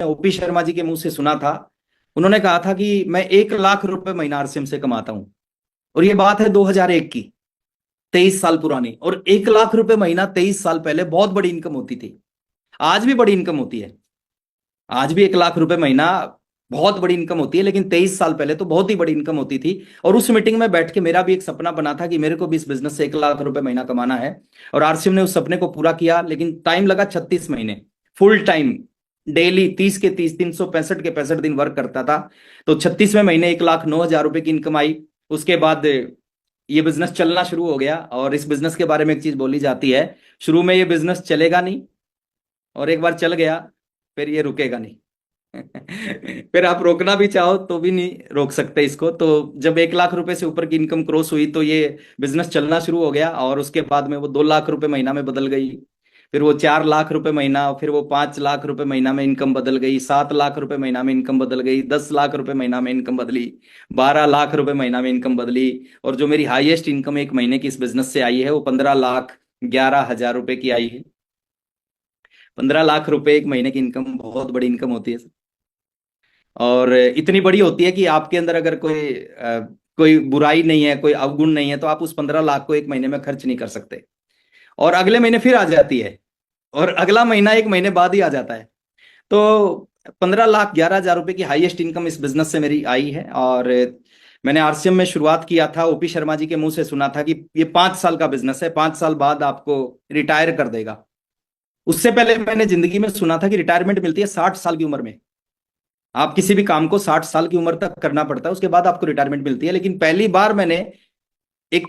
OP Sharma ji के मुंह से सुना था। उन्होंने कहा था कि मैं 1 लाख रुपए महीना आरसीएम से कमाता हूं। और ये बात है 2001 की, 23 साल पुरानी। और 1 लाख रुपए महीना 23 साल पहले बहुत बड़ी इनकम होती थी। आज भी बड़ी इनकम होती है। आज भी 1 लाख रुपए महीना बहुत बड़ी इनकम होती है, लेकिन 23 साल पहले तो बहुत ही बड़ी इनकम होती थी। और उस मीटिंग में बैठ के मेरा भी एक सपना बना था कि मेरे को भी इस बिजनेस से 1 लाख रुपए महीना कमाना है। और आरसीएम ने उस सपने को पूरा किया, लेकिन टाइम लगा 36 महीने। फुल टाइम, डेली 30 के 30, 365 के 65 दिन वर्क करता था। तो 36वें महीने 1,09,000 रुपए की इनकम आई। उसके बाद ये बिजनेस चलना शुरू हो गया। और इस बिजनेस के बारे में एक चीज बोली जाती है, शुरू में ये बिजनेस चलेगा नहीं, और एक बार चल गया फिर ये रुकेगा नहीं। फिर आप रोकना भी चाहो तो भी नहीं रोक सकते इसको। तो जब 1 लाख रुपए से ऊपर की इनकम क्रॉस हुई तो ये बिजनेस चलना शुरू हो गया। और उसके बाद में वो 2 लाख रुपए महीना में बदल गई। फिर वो 4 लाख रुपए महीना, फिर वो 5 लाख रुपए महीना में इनकम बदल गई, 7 लाख रुपए महीना में इनकम बदल गई, 10 लाख रुपए महीना में इनकम बदली, 12 लाख रुपए महीना में इनकम बदली। और जो मेरी हाईएस्ट इनकम एक महीने की इस बिजनेस से आई है वो 15,11,000 रुपए की आई है। 15 लाख रुपए एक महीने की इनकम बहुत बड़ी इनकम होती है। और इतनी बड़ी होती है कि आपके अंदर अगर कोई बुराई नहीं है, कोई अवगुण नहीं है, तो आप उस 15 लाख को एक महीने में खर्च नहीं कर सकते। और अगले महीने फिर आ जाती है, और अगला महीना एक महीने बाद ही आ जाता है। तो 15,11,000 रुपए की हाईएस्ट इनकम इस बिजनेस से मेरी आई है। और मैंने आरसीएम में शुरुआत किया था, ओपी शर्मा जी के मुंह से सुना था कि ये 5 साल का बिजनेस है, 5 साल बाद आपको रिटायर कर देगा। उससे पहले मैंने जिंदगी में सुना था कि रिटायरमेंट मिलती है 60 साल की उम्र में। आप किसी भी काम को 60 साल की उम्र तक करना पड़ता है, उसके बाद आपको रिटायरमेंट मिलती है। लेकिन पहली बार मैंने एक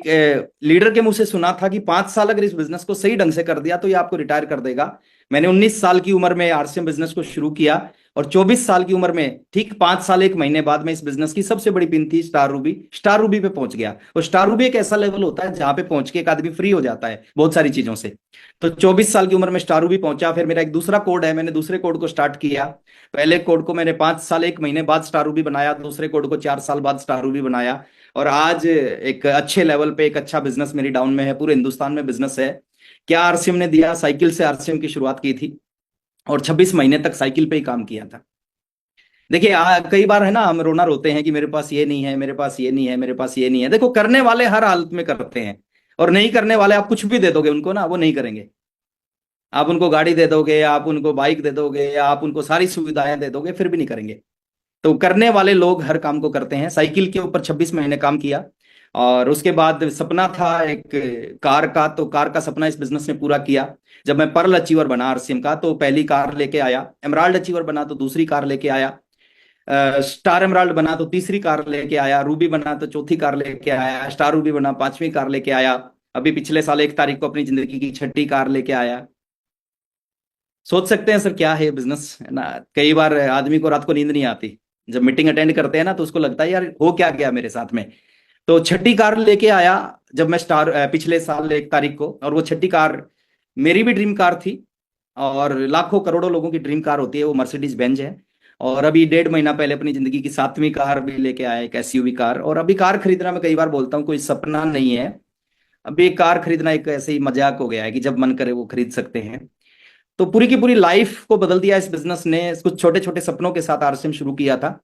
लीडर के मुंह से सुना था कि 5 साल अगर इस बिजनेस को सही ढंग से कर दिया तो ये आपको रिटायर कर देगा। मैंने 19 साल की उम्र में आरसीएम बिजनेस को शुरू किया। और 24 साल की उम्र में, ठीक 5 साल 1 महीने बाद में, इस बिजनेस की सबसे बड़ी पिन थी स्टार रूबी। स्टार रूबी पे पहुंच गया। और स्टार रूबी एक ऐसा लेवल होता है जहां पे पहुंच के एक आदमी फ्री हो जाता है बहुत सारी चीजों से। तो 24 साल की उम्र में स्टार रूबी पहुंचा। फिर मेरा एक दूसरा कोड है, मैंने दूसरे कोड को स्टार्ट किया। पहले कोड को मैंने 5 साल 1 महीने बाद स्टार रूबी बनाया, दूसरे कोड को 4 साल बाद स्टार रूबी बनाया। और आज एक अच्छे लेवल पे एक अच्छा बिजनेस मेरी डाउन में है, पूरे हिंदुस्तान में बिजनेस है। क्या आरसीएम ने दिया, साइकिल से आरसीएम की शुरुआत की थी, और 26 महीने तक साइकिल पे ही काम किया था। देखिए, कई बार है ना, हम रोना रोते हैं कि मेरे पास ये नहीं है, मेरे पास ये नहीं है, मेरे पास ये नहीं है। देखो, करने वाले हर हालत में करते हैं, और नहीं करने वाले आप कुछ भी दे दोगे उनको ना, वो नहीं करेंगे। आप उनको गाड़ी दे दोगे, आप उनको बाइक दे दोगे, या आप उनको सारी सुविधाएं दे दोगे, फिर भी नहीं करेंगे। तो करने वाले लोग हर काम को करते हैं। साइकिल के ऊपर 26 महीने काम किया। और उसके बाद सपना था एक कार का, तो कार का सपना इस बिजनेस ने पूरा किया। जब मैं पर्ल अचीवर बना आरसीएम का, तो पहली कार लेके आया। एमराल्ड अचीवर बना तो दूसरी कार लेके आया। स्टार एमराल्ड बना तो तीसरी कार लेके आया। रूबी बना तो चौथी कार लेके आया। स्टार रूबी बना 5वीं कार लेके आया। अभी पिछले साल 1 तारीख को अपनी जिंदगी की 6ठी कार लेके आया। सोच सकते हैं सर क्या है बिजनेस, है ना। कई बार आदमी को रात को नींद नहीं आती, जब मीटिंग अटेंड करते हैं ना, तो उसको लगता है यार हो क्या गया मेरे साथ में। तो 6ठी कार लेके आया जब मैं पिछले साल 1 तारीख को। और वो 6ठी कार मेरी भी ड्रीम कार थी, और लाखों करोड़ों लोगों की ड्रीम कार होती है, वो मर्सिडीज बेंज है। और अभी 1.5 महीना पहले अपनी जिंदगी की 7वीं कार भी लेके आया, एक एसयूवी कार। और अभी कार खरीदना, मैं कई बार बोलता हूँ, कोई सपना नहीं है। अभी एक कार खरीदना एक ऐसे ही मजाक हो गया है कि जब मन करे वो खरीद सकते हैं। तो पूरी की पूरी लाइफ को बदल दिया इस बिजनेस ने। कुछ छोटे छोटे सपनों के साथ आरसीएम शुरू किया था।